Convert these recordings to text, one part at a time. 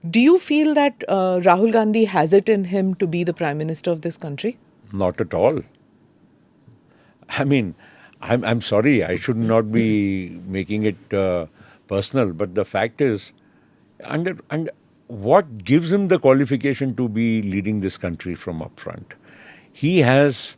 Do you feel that Rahul Gandhi has it in him to be the Prime Minister of this country? Not at all. I mean, I'm sorry, I should not be making it personal, but the fact is, and what gives him the qualification to be leading this country from up front? He has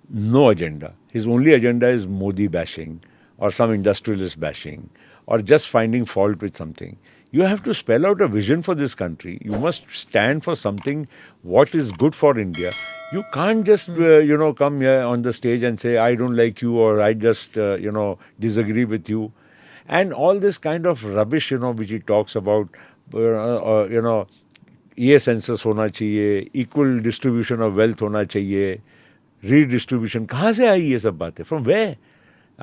no agenda. His only agenda is Modi bashing or some industrialist bashing or just finding fault with something. You have to spell out a vision for this country. You must stand for something what is good for India. You can't just, come here on the stage and say, I don't like you or I just, disagree with you. And all this kind of rubbish, which he talks about, ये census होना चाहिए, equal distribution of wealth होना चाहिए, redistribution, कहाँ से आई ये सब बातें? From where?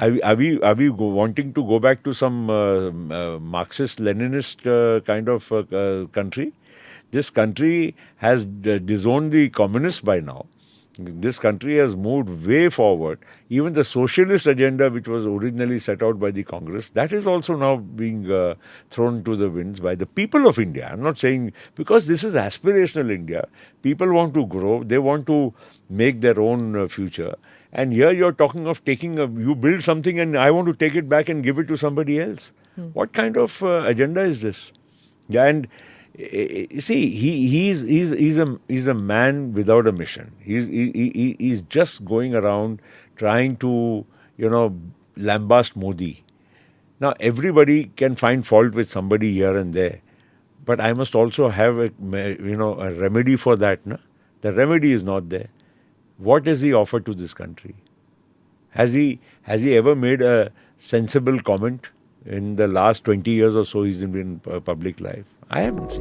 Are we wanting to go back to some Marxist-Leninist kind of country? This country has disowned the communists by now. This country has moved way forward. Even the socialist agenda, which was originally set out by the Congress, that is also now being thrown to the winds by the people of India. I'm not saying, because this is aspirational India. People want to grow. They want to make their own future. And here you're talking of you build something and I want to take it back and give it to somebody else. What kind of agenda is this? Yeah, and you see, he's a man without a mission. He's just going around trying to lambast Modi. Now everybody can find fault with somebody here and there, but I must also have a remedy for that. No? The remedy is not there. What has he offered to this country? Has he ever made a sensible comment in the last 20 years or so he's been in public life? I haven't seen.